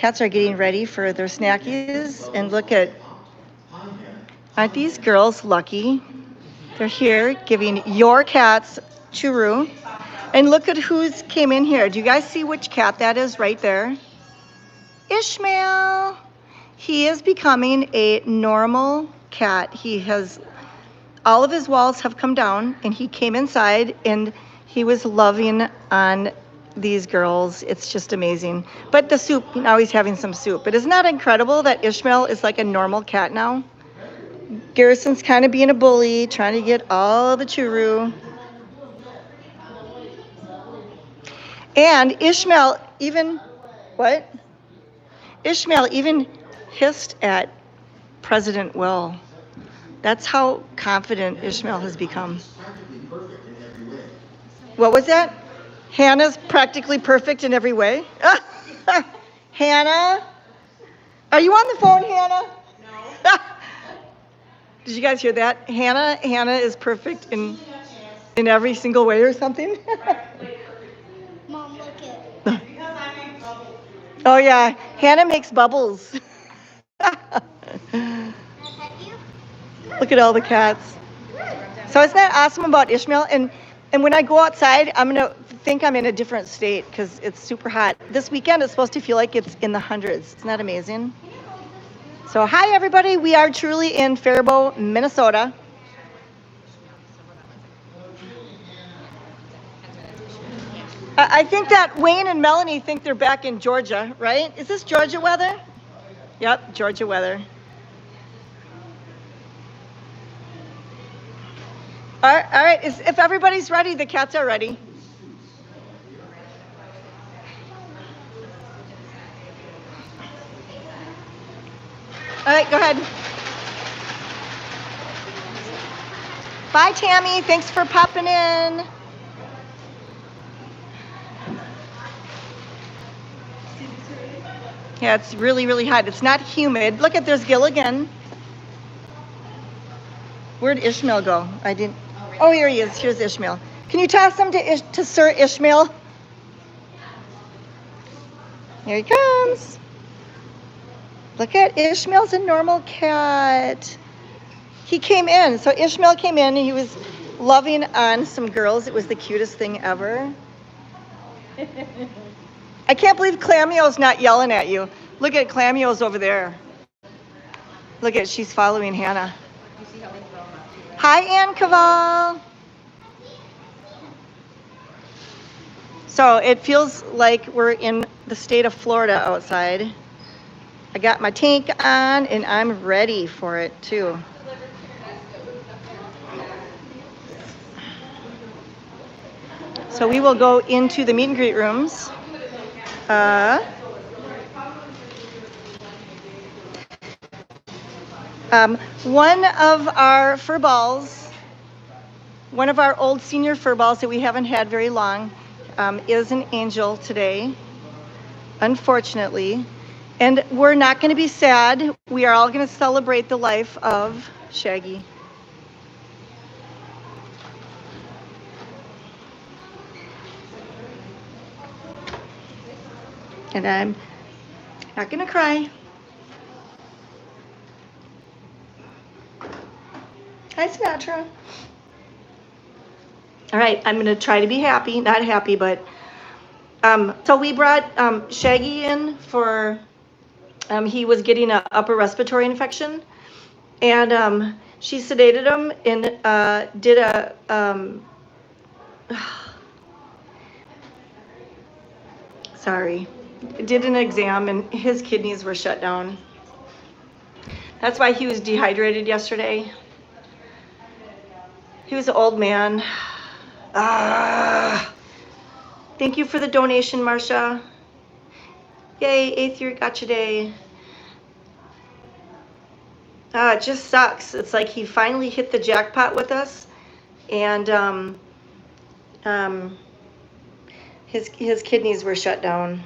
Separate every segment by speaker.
Speaker 1: Cats are getting ready for their snackies, and look at, aren't these girls lucky? They're here giving your cats churu. And look at who's came in here. Do you guys see which cat that is right there? Ishmael. He is becoming a normal cat. He has, all of his walls have come down, and he came inside and he was loving on these girls. It's just amazing. But the soup, now he's having some soup. But isn't that incredible that Ishmael is like a normal cat now? Garrison's kind of being a bully, trying to get all the churu. And Ishmael even, what? Ishmael even hissed at President Will. That's how confident Ishmael has become. What was that? Hannah's practically perfect in every way. Hannah? Are you on the phone, Hannah? No. Did you guys hear that? Hannah is perfect in every single way or something.
Speaker 2: Mom, look it.
Speaker 1: Oh yeah, Hannah makes bubbles. Look at all the cats. So isn't that awesome about Ishmael? And when I go outside, I'm gonna think I'm in a different state because it's super hot. This weekend it's supposed to feel like it's in the hundreds. Isn't that amazing? So hi everybody, we are truly in Faribault, Minnesota. I think that Wayne and Melanie think they're back in Georgia, right? Is this Georgia weather? Yep, Georgia weather. All right. If everybody's ready, the cats are ready. All right, go ahead. Bye, Tammy. Thanks for popping in. Yeah, it's really, really hot. It's not humid. Look at, there's Gil again. Where'd Ishmael go? I didn't. Oh, here he is. Here's Ishmael. Can you toss him to Sir Ishmael? Here he comes. Look at Ishmael's a normal cat. He came in. So Ishmael came in and he was loving on some girls. It was the cutest thing ever. I can't believe Clamio's not yelling at you. Look at Clamio's over there. Look at, she's following Hannah. Hi, Ann Caval. So it feels like we're in the state of Florida outside. I got my tank on and I'm ready for it too. So we will go into the meet and greet rooms. One of our fur balls, one of our old senior fur balls that we haven't had very long, is an angel today, unfortunately. And we're not going to be sad. We are all going to celebrate the life of Shaggy. And I'm not going to cry. Hi, Sinatra. All right, I'm going to try to be happy. Not happy, but... so we brought Shaggy in for... he was getting an upper respiratory infection. And she sedated him and did a... sorry. Did an exam and his kidneys were shut down. That's why he was dehydrated yesterday. He was an old man. Thank you for the donation, Marcia. Yay, 8th year gotcha day. It just sucks. It's like he finally hit the jackpot with us, and his kidneys were shut down.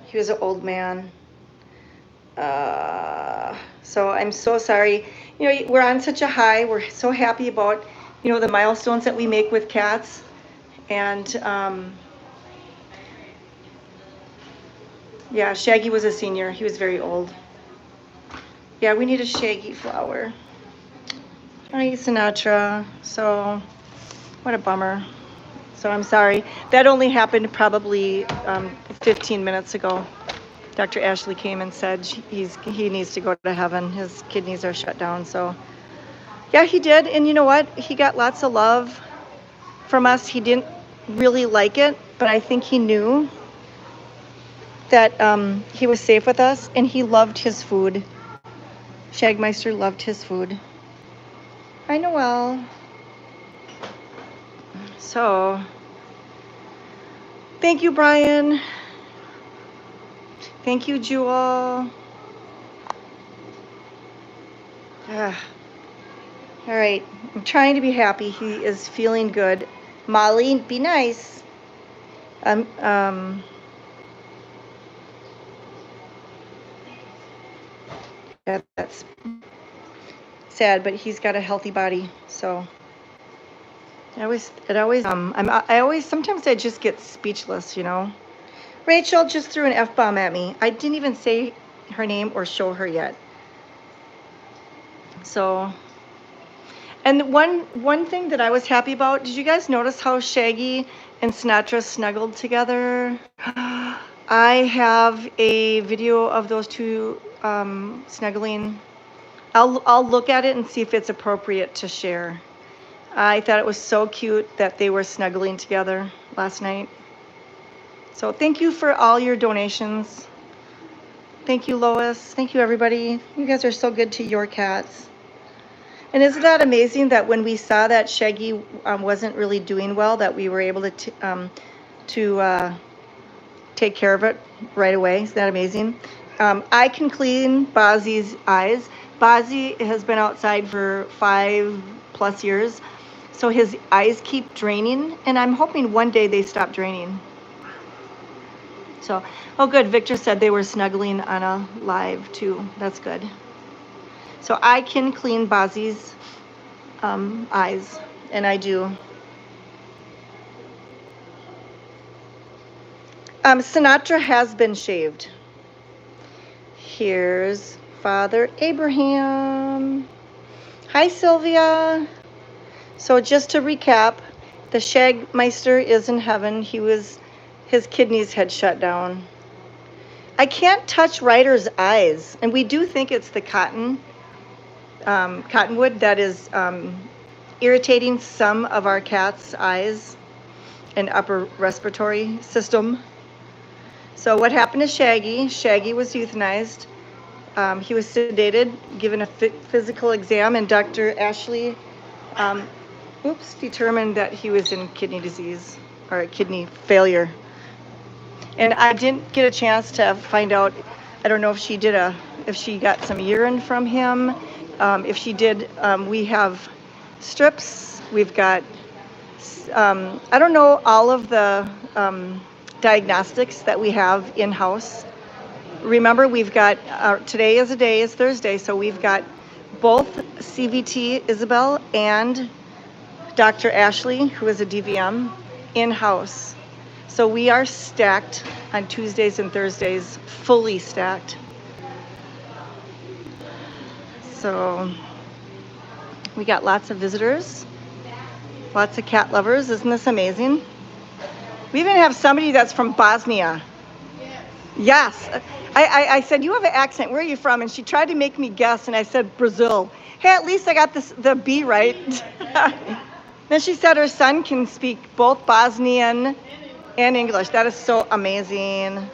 Speaker 1: He was an old man. So I'm so sorry. You know, we're on such a high. We're so happy about, you know, the milestones that we make with cats. And Yeah, Shaggy was a senior. He was very old. Yeah, we need a Shaggy flower. Hi, Sinatra. So, what a bummer. So I'm sorry. That only happened probably 15 minutes ago. Dr. Ashley came and said he needs to go to heaven. His kidneys are shut down. So, yeah, he did. And you know what? He got lots of love from us. He didn't really like it, but I think he knew that he was safe with us, and he loved his food. Shagmeister loved his food. Hi, Noel. So, thank you, Brian. Thank you, Jewel. Ugh. All right, I'm trying to be happy. He is feeling good. Molly, be nice. Yeah, that's sad, but he's got a healthy body, so I always sometimes I just get speechless, you know. Rachel just threw an F-bomb at me. I didn't even say her name or show her yet. So, and one thing that I was happy about, did you guys notice how Shaggy and Sinatra snuggled together? I have a video of those two snuggling. I'll look at it and see if it's appropriate to share. I thought it was so cute that they were snuggling together last night. So thank you for all your donations. Thank you, Lois. Thank you, everybody. You guys are so good to your cats. And isn't that amazing that when we saw that Shaggy wasn't really doing well, that we were able to take care of it right away? Isn't that amazing? I can clean Bozzy's eyes. Bozzy has been outside for 5+ years, so his eyes keep draining, and I'm hoping one day they stop draining. So, oh good, Victor said they were snuggling on a live too. That's good. So I can clean Bozzy's eyes, and I do. Sinatra has been shaved. Here's Father Abraham. Hi, Sylvia. So just to recap, the Shagmeister is in heaven. His kidneys had shut down. I can't touch Ryder's eyes, and we do think it's the cottonwood that is irritating some of our cats' eyes and upper respiratory system. So what happened to Shaggy? Shaggy was euthanized. He was sedated, given a physical exam, and Dr. Ashley determined that he was in kidney disease or kidney failure. And I didn't get a chance to find out. I don't know if she got some urine from him. If she did, we have strips. We've got, I don't know all of the diagnostics that we have in-house. Remember, we've got, today is Thursday, so we've got both CVT Isabel and Dr. Ashley, who is a DVM, in-house. So we are stacked on Tuesdays and Thursdays, fully stacked. So we got lots of visitors, lots of cat lovers. Isn't this amazing? We even have somebody that's from Bosnia. Yes. I said, you have an accent. Where are you from? And she tried to make me guess, and I said, Brazil. Hey, at least I got the B right. Then she said her son can speak both Bosnian and English. That is so amazing.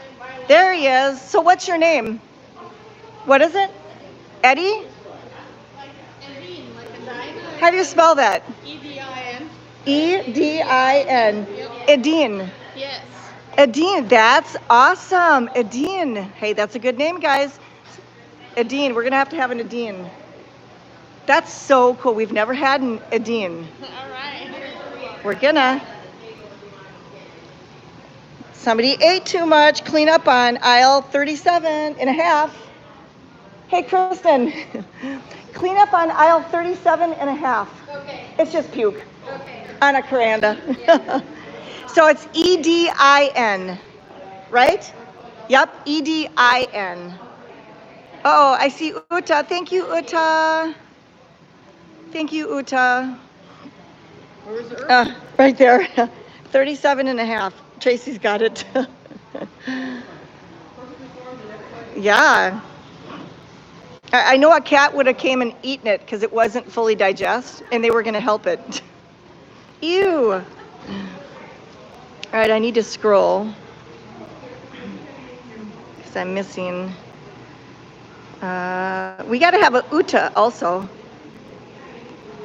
Speaker 1: There he is. So what's your name? What is it? Eddie? How do you spell that?
Speaker 2: E-D-I-N.
Speaker 1: E-D-I-N. Edine.
Speaker 2: Yes.
Speaker 1: Edine, that's awesome. Edine. Hey, that's a good name, guys. Edine, we're going to have an Edine. That's so cool. We've never had an Edine.
Speaker 2: All right.
Speaker 1: We're gonna. Somebody ate too much. Clean up on aisle 37 and a half. Hey, Kristen. Clean up on aisle 37 and a half.
Speaker 2: Okay.
Speaker 1: It's just puke.
Speaker 2: Okay.
Speaker 1: On a coranda.
Speaker 2: Yeah.
Speaker 1: So it's E-D-I-N, right? Yep, Edin. Oh, I see Uta. Thank you, Uta. Thank you, Uta.
Speaker 3: Where is it?
Speaker 1: Right there. 37 and a half. Tracy's got it. Yeah. I know a cat would have came and eaten it because it wasn't fully digest, and they were going to help it. Ew. All right, I need to scroll because I'm missing. We got to have a Uta also.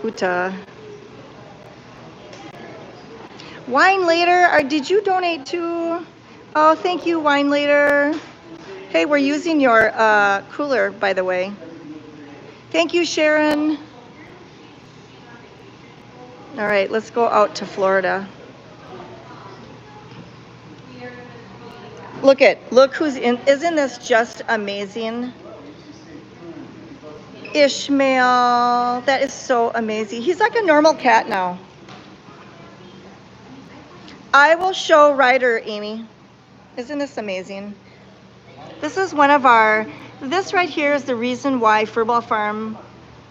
Speaker 1: Uta. Wine later, or did you donate to? Oh, thank you, wine later. Hey, we're using your cooler, by the way. Thank you, Sharon. All right, let's go out to Florida. Look who's in. Isn't this just amazing? Ishmael, that is so amazing. He's like a normal cat now. I will show Ryder, Amy. Isn't this amazing? This is one of our, this right here is the reason why Furball Farm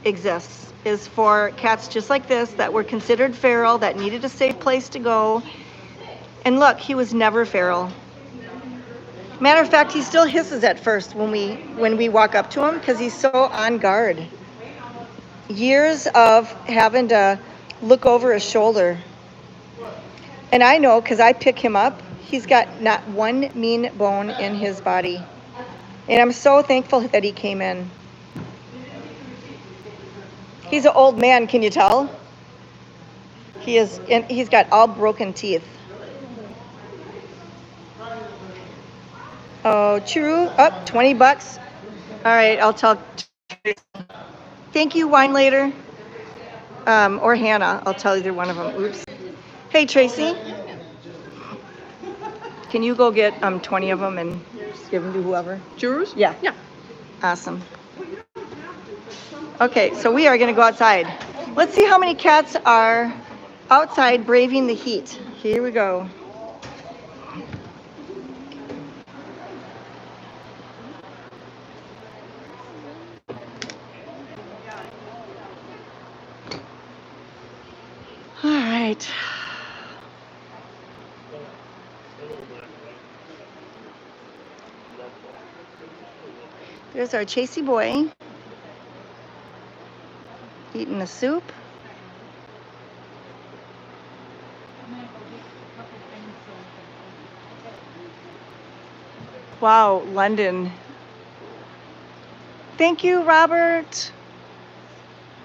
Speaker 1: exists, is for cats just like this that were considered feral, that needed a safe place to go. And look, he was never feral. Matter of fact, he still hisses at first when we walk up to him because he's so on guard. Years of having to look over his shoulder. And I know because I pick him up, he's got not one mean bone in his body. And I'm so thankful that he came in. He's an old man, can you tell? He is, and he's got all broken teeth. Oh, true. Up, 20 bucks. All right, I'll tell. Thank you, wine later. Or Hannah. I'll tell either one of them. Oops. Hey, Tracy. Can you go get 20 of them and just give them to whoever?
Speaker 3: Jurors?
Speaker 1: Yeah.
Speaker 3: Yeah.
Speaker 1: Awesome. Okay, so we are going to go outside. Let's see how many cats are outside braving the heat. Here we go. All right. There's our Chasey boy eating the soup. Wow, London. Thank you, Robert.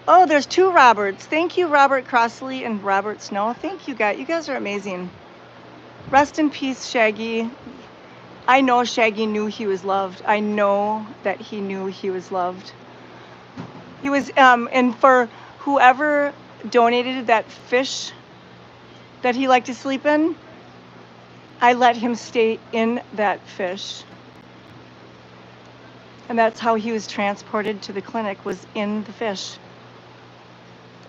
Speaker 1: Oh, there's two Roberts. Thank you, Robert Crossley and Robert Snow. Thank you, guys. You guys are amazing. Rest in peace, Shaggy. I know Shaggy knew he was loved. I know that he knew he was loved. He was, and for whoever donated that fish that he liked to sleep in, I let him stay in that fish. And that's how he was transported to the clinic, was in the fish.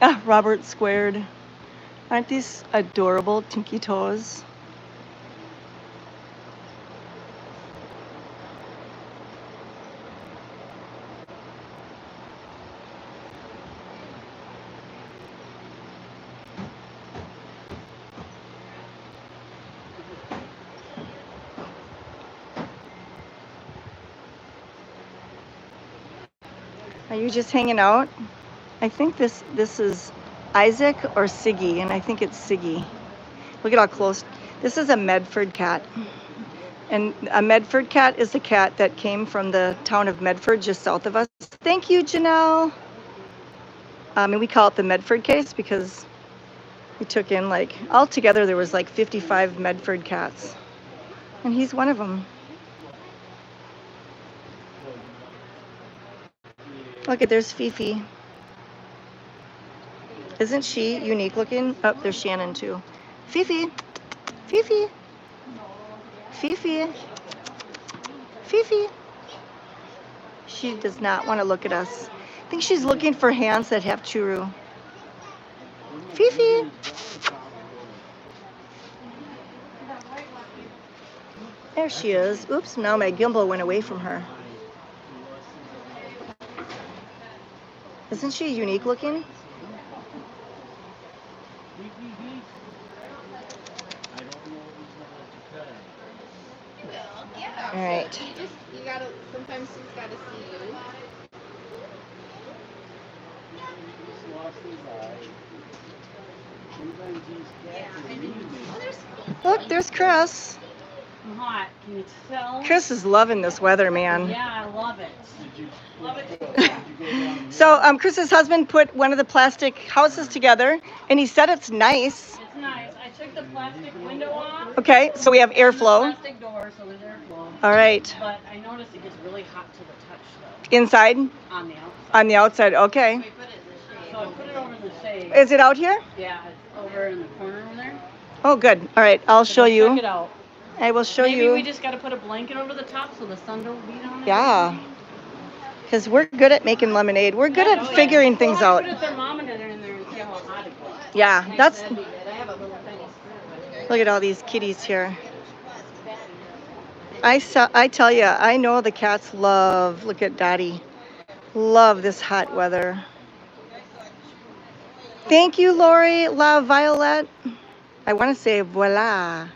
Speaker 1: Ah, Robert squared. Aren't these adorable tinky toes? Are you just hanging out? I think this is Isaac or Siggy, and I think it's Siggy. Look at how close. This is a Medford cat. And a Medford cat is a cat that came from the town of Medford, just south of us. Thank you, Janelle. And we call it the Medford case because we took in altogether there was 55 Medford cats. And he's one of them. Look at, there's Fifi. Isn't she unique looking? Oh, there's Shannon too. Fifi. Fifi. Fifi. Fifi. She does not want to look at us. I think she's looking for hands that have churu. Fifi. There she is. Oops, now my gimbal went away from her. Isn't she unique looking? All right.
Speaker 3: You gotta, sometimes she's gotta see you.
Speaker 1: Look, there's Chris.
Speaker 4: I'm hot. Can you tell?
Speaker 1: Chris is loving this weather, man.
Speaker 4: Yeah, I love it. Love it.
Speaker 1: So Chris's husband put one of the plastic houses together, and he said it's nice.
Speaker 4: It's nice. I took the plastic window off.
Speaker 1: Okay, so we have airflow.
Speaker 4: Plastic door, so there's airflow.
Speaker 1: All right.
Speaker 4: But I noticed it gets really hot to the touch, though.
Speaker 1: Inside?
Speaker 4: On the outside.
Speaker 1: On the outside, okay.
Speaker 4: So I put it over in the shade.
Speaker 1: Is it out here?
Speaker 4: Yeah, it's over in the corner over there.
Speaker 1: Oh, good. All right, I'll show you.
Speaker 4: Check it out.
Speaker 1: I will show
Speaker 4: Maybe
Speaker 1: you.
Speaker 4: we just got to put a blanket over the top so the sun don't beat on it.
Speaker 1: Yeah. Because we're good at making lemonade. We're good at figuring things
Speaker 4: Well, I
Speaker 1: out.
Speaker 4: put a thermometer in there and see how hot it goes.
Speaker 1: Yeah, that's.
Speaker 4: That'd be good. I have a little tiny spoon.
Speaker 1: Look at all these kitties here. I tell you, I know the cats love. Look at Dottie. Love this hot weather. Thank you, Lori La Violette. I want to say voila.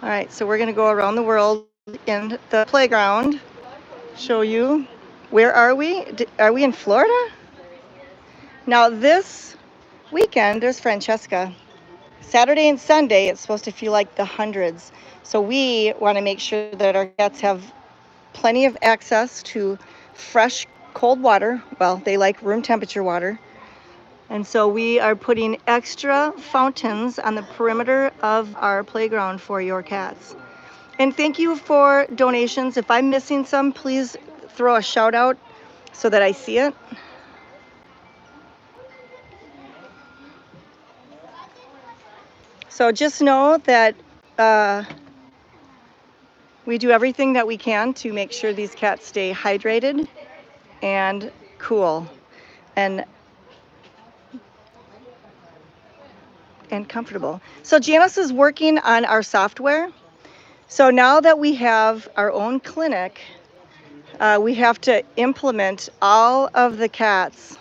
Speaker 1: All right, so we're going to go around the world in the playground. Show you. Where are we? Are we in Florida? Now this weekend, there's Francesca. Saturday and Sunday, it's supposed to feel like the hundreds. So we want to make sure that our cats have plenty of access to fresh, cold water. Well, they like room temperature water. And so we are putting extra fountains on the perimeter of our playground for your cats. And thank you for donations. If I'm missing some, please throw a shout out so that I see it. So just know that we do everything that we can to make sure these cats stay hydrated and cool and comfortable. So Janice is working on our software. So now that we have our own clinic, we have to implement all of the cats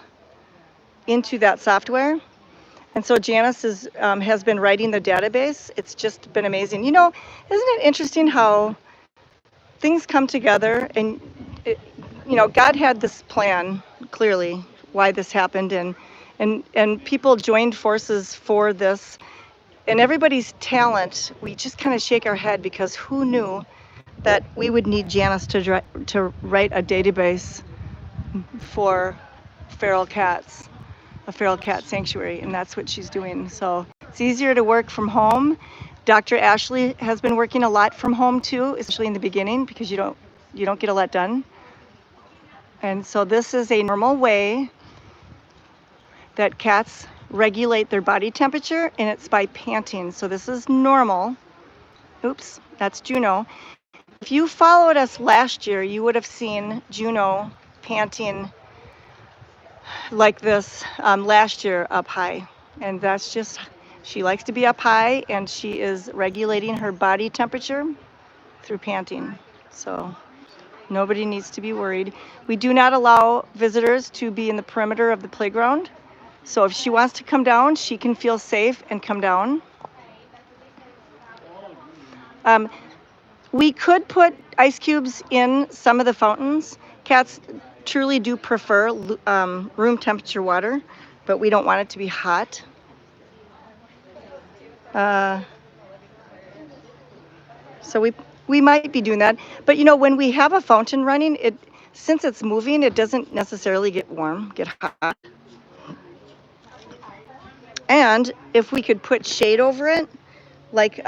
Speaker 1: into that software. And so Janice has been writing the database. It's just been amazing. You know, isn't it interesting how things come together? And, God had this plan, clearly, why this happened. And people joined forces for this. And everybody's talent, we just kind of shake our head because who knew that we would need Janice to write a database for feral cats, a feral cat sanctuary, and that's what she's doing. So it's easier to work from home. Dr. Ashley has been working a lot from home too, especially in the beginning because you don't get a lot done. And so this is a normal way that cats regulate their body temperature, and it's by panting. So this is normal. Oops, that's Juno. If you followed us last year, you would have seen Juno panting like this last year up high. And that's just, she likes to be up high, and she is regulating her body temperature through panting. So nobody needs to be worried. We do not allow visitors to be in the perimeter of the playground. So if she wants to come down, she can feel safe and come down. We could put ice cubes in some of the fountains. Cats truly do prefer room temperature water, but we don't want it to be hot. So we might be doing that. But when we have a fountain running, since it's moving, it doesn't necessarily get hot. And if we could put shade over it, like,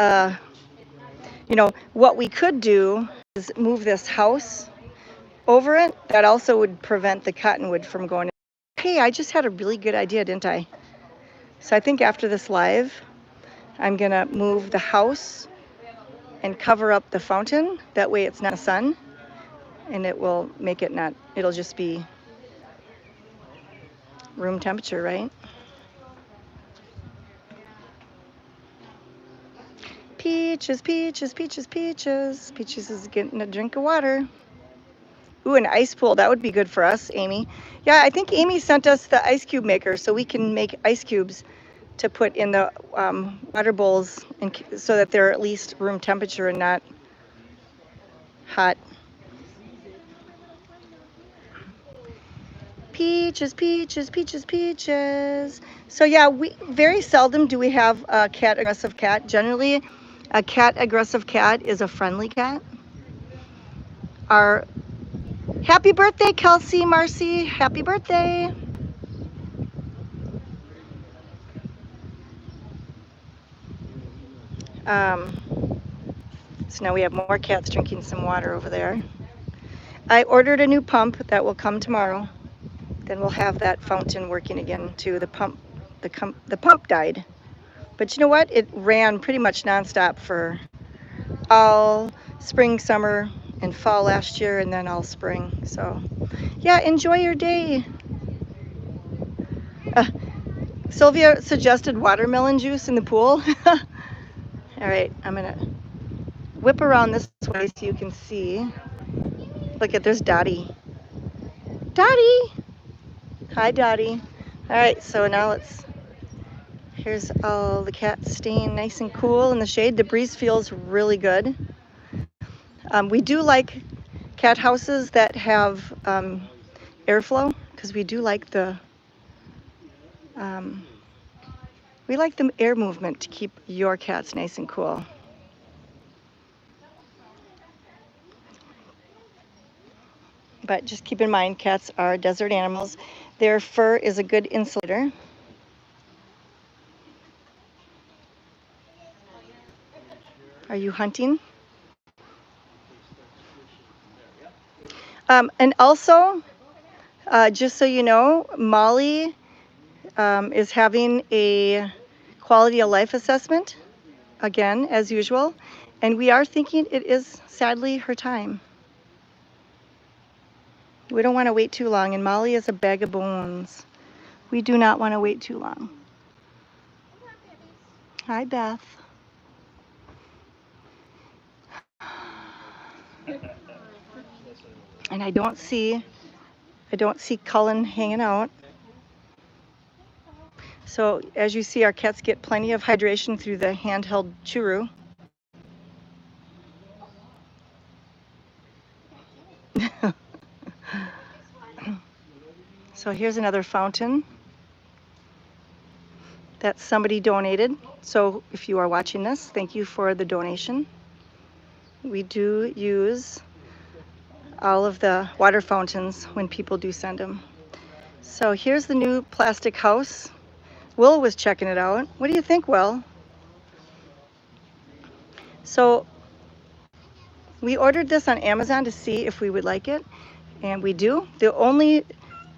Speaker 1: what we could do is move this house over it. That also would prevent the cottonwood from going in. Hey, I just had a really good idea, didn't I? So I think after this live, I'm going to move the house and cover up the fountain. That way it's not the sun, and it will make it not, it'll just be room temperature, right? Peaches, Peaches, Peaches, Peaches. Peaches is getting a drink of water. Ooh, an ice pool. That would be good for us, Amy. Yeah, I think Amy sent us the ice cube maker so we can make ice cubes to put in the water bowls so that they're at least room temperature and not hot. Peaches, Peaches, Peaches, Peaches. So yeah, we very seldom do we have a cat aggressive cat. Generally, a cat aggressive cat is a friendly cat. Our happy birthday, Kelsey, Marcy. Happy birthday. So now we have more cats drinking some water over there. I ordered a new pump that will come tomorrow. Then we'll have that fountain working again too. The pump died. But you know what? It ran pretty much nonstop for all spring, summer, and fall last year, and then all spring. So yeah, enjoy your day. Uh, Sylvia suggested watermelon juice in the pool. All right, I'm gonna whip around this way so you can see. Look at, there's Dottie. Dottie! Hi, Dottie. All right, so now here's all the cats staying nice and cool in the shade. The breeze feels really good. We do like cat houses that have airflow because um, we like the air movement to keep your cats nice and cool. But just keep in mind, cats are desert animals. Their fur is a good insulator. Are you hunting? And also, just so you know, Molly is having a quality of life assessment, again, as usual. And we are thinking it is sadly her time. We don't want to wait too long, and Molly is a bag of bones. We do not want to wait too long. Hi, Beth. And I don't see Cullen hanging out. So as you see, our cats get plenty of hydration through the handheld churu. So here's another fountain that somebody donated. So if you are watching this, thank you for the donation. We do use all of the water fountains when people do send them. So here's the new plastic house. Will was checking it out. What do you think, Will? So we ordered this on Amazon to see if we would like it, and we do. The only,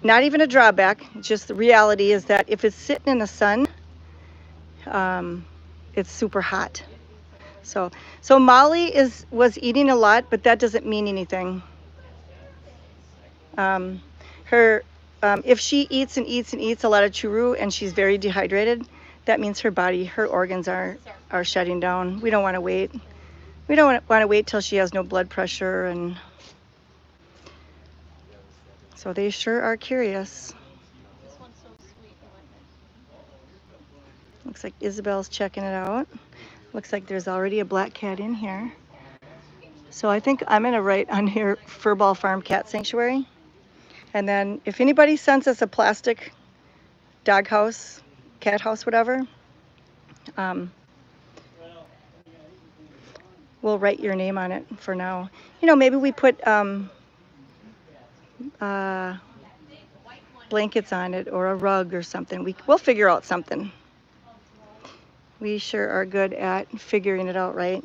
Speaker 1: not even a drawback, just the reality is that if it's sitting in the sun, it's super hot. So Molly was eating a lot, but that doesn't mean anything. Her if she eats and eats and eats a lot of churu and she's very dehydrated, that means her organs are shutting down. We don't want to wait. We don't want to wait till she has no blood pressure, and so they sure are curious. Looks like Isabel's checking it out. Looks like there's already a black cat in here. So I think I'm gonna write on here Furball Farm Cat Sanctuary. And then if anybody sends us a plastic dog house, cat house, whatever, we'll write your name on it for now. Maybe we put blankets on it or a rug or something. We'll figure out something. We sure are good at figuring it out, right?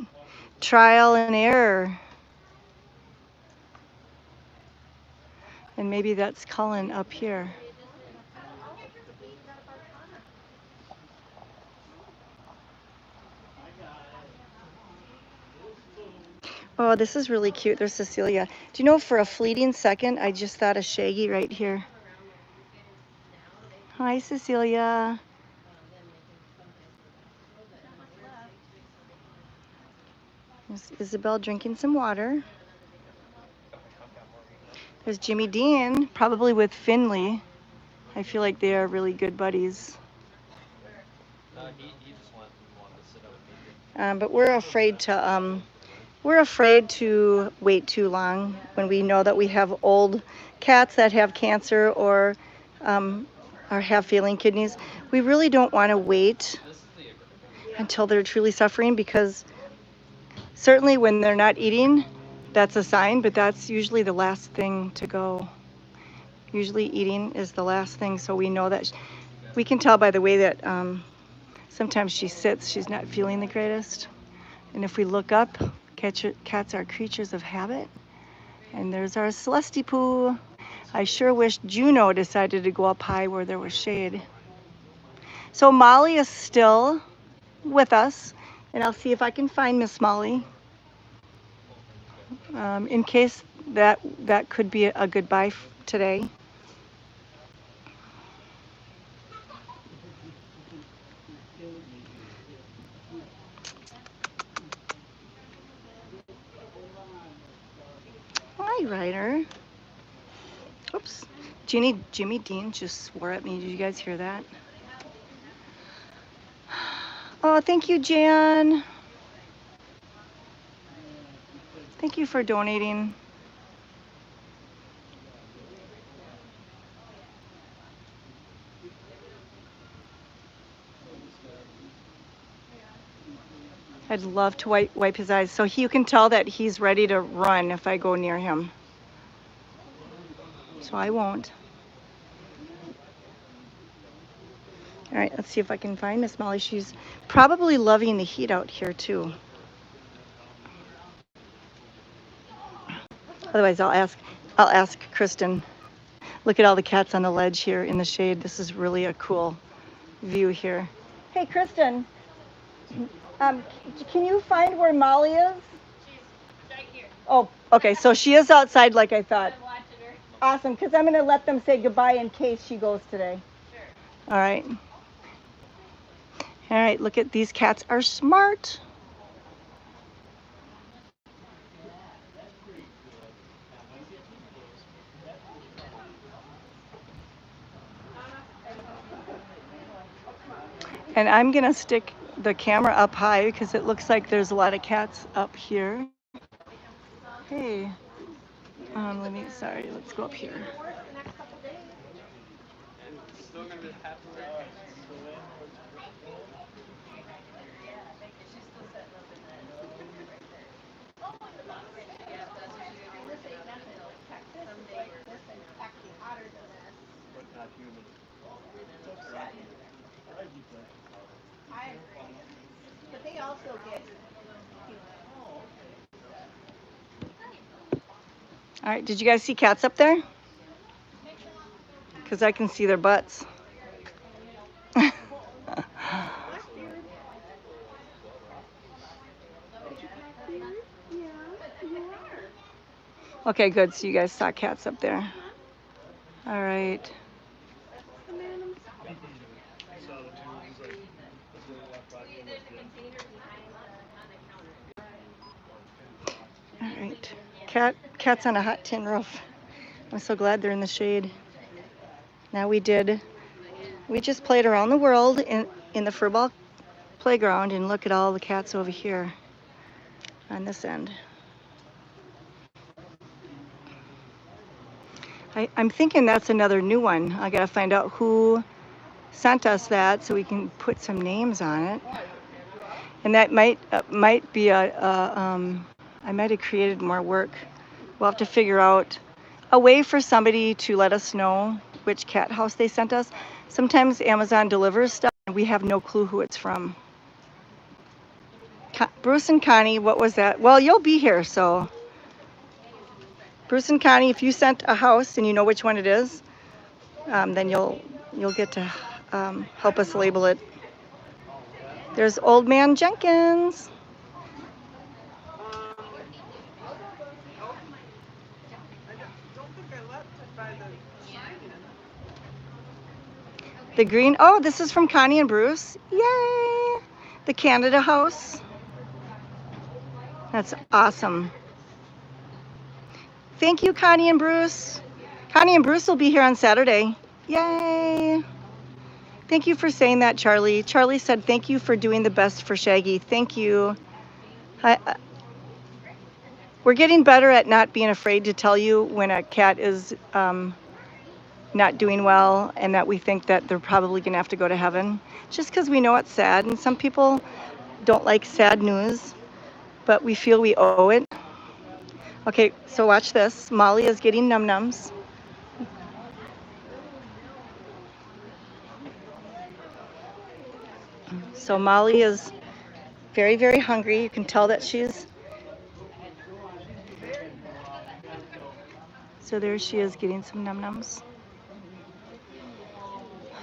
Speaker 1: Trial and error. And maybe that's Cullen up here. Oh, this is really cute. There's Cecilia. Do you know, for a fleeting second, I just thought of Shaggy right here. Hi, Cecilia. There's Isabel drinking some water. There's Jimmy Dean, probably with Finley. I feel like they are really good buddies.
Speaker 4: He just wanted to sit up and meet you.
Speaker 1: But we're afraid to wait too long when we know that we have old cats that have cancer or have failing kidneys. We really don't want to wait until they're truly suffering, because certainly when they're not eating, that's a sign, but that's usually the last thing to go. Usually eating is the last thing, so we know that we can tell by the way that sometimes she sits, she's not feeling the greatest. And if we look up, cats are creatures of habit. And there's our Celesty Poo. I sure wish Juno decided to go up high where there was shade. So Molly is still with us, and I'll see if I can find Miss Molly. In case that could be a goodbye today. Hi, Ryder. Oops. Jimmy Dean just swore at me. Did you guys hear that? Oh, thank you, Jan. Thank you for donating. I'd love to wipe his eyes so you can tell that he's ready to run if I go near him. So I won't. All right, let's see if I can find Miss Molly. She's probably loving the heat out here too. Otherwise, I'll ask Kristen. Look at all the cats on the ledge here in the shade. This is really a cool view here. Hey, Kristen, can you find where Molly is?
Speaker 3: She's right here.
Speaker 1: Oh, okay, so she is outside like I thought.
Speaker 3: I'm watching her.
Speaker 1: Awesome, because I'm going to let them say goodbye in case she goes today.
Speaker 3: Sure.
Speaker 1: All right. All right, look at these cats are smart. And I'm going to stick the camera up high because it looks like there's a lot of cats up here. Hey, let's go up here.
Speaker 3: But they also get.
Speaker 1: All right, did you guys see cats up there? Because I can see their butts. Okay, good. So you guys saw cats up there. All right. All right. Cats on a hot tin roof. I'm so glad they're in the shade. Now we just played around the world in the furball playground, and look at all the cats over here on this end. I'm thinking that's another new one. I gotta find out who sent us that so we can put some names on it. And that might be I might have created more work. We'll have to figure out a way for somebody to let us know which cat house they sent us. Sometimes Amazon delivers stuff and we have no clue who it's from. Bruce and Connie, what was that? Well, you'll be here, so. Bruce and Connie, if you sent a house and you know which one it is, then you'll get to help us label it. There's Old Man Jenkins. The green, oh, this is from Connie and Bruce. Yay! The Canada house. That's awesome. Thank you, Connie and Bruce. Connie and Bruce will be here on Saturday. Yay! Thank you for saying that, Charlie. Charlie said, thank you for doing the best for Shaggy. Thank you. We're getting better at not being afraid to tell you when a cat is not doing well and that we think that they're probably going to have to go to heaven. Just because we know it's sad. And some people don't like sad news, but we feel we owe it. Okay, so watch this. Molly is getting num-nums. So Molly is very, very hungry. You can tell that she's... So there she is getting some num-nums.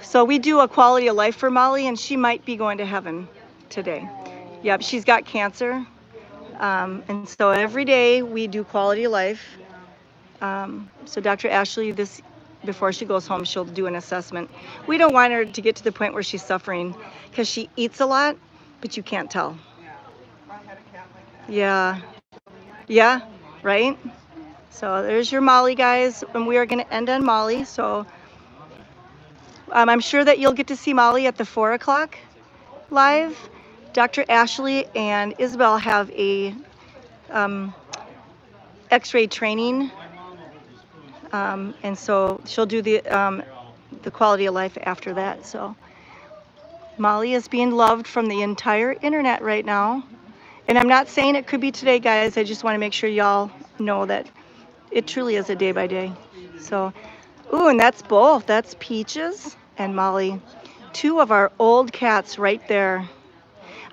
Speaker 1: So we do a quality of life for Molly, and she might be going to heaven today. Yep, she's got cancer. And so every day we do quality of life. So Dr. Ashley, before she goes home, she'll do an assessment. We don't want her to get to the point where she's suffering because she eats a lot, but you can't tell. Yeah. Yeah, right? So there's your Molly, guys, and we are going to end on Molly. So I'm sure that you'll get to see Molly at the 4 o'clock live. Dr. Ashley and Isabel have a X-ray training, and so she'll do the quality of life after that. So Molly is being loved from the entire internet right now, and I'm not saying it could be today, guys. I just want to make sure y'all know that it truly is a day by day. So, ooh, and that's both. That's Peaches and Molly, two of our old cats right there.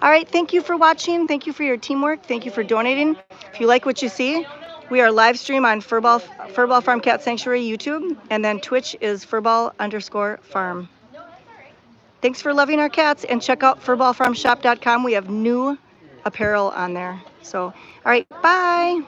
Speaker 1: All right, thank you for watching. Thank you for your teamwork. Thank you for donating. If you like what you see, we are live stream on Furball Farm Cat Sanctuary YouTube, and then Twitch is furball_farm. Thanks for loving our cats, and check out furballfarmshop.com. We have new apparel on there. So, all right, bye.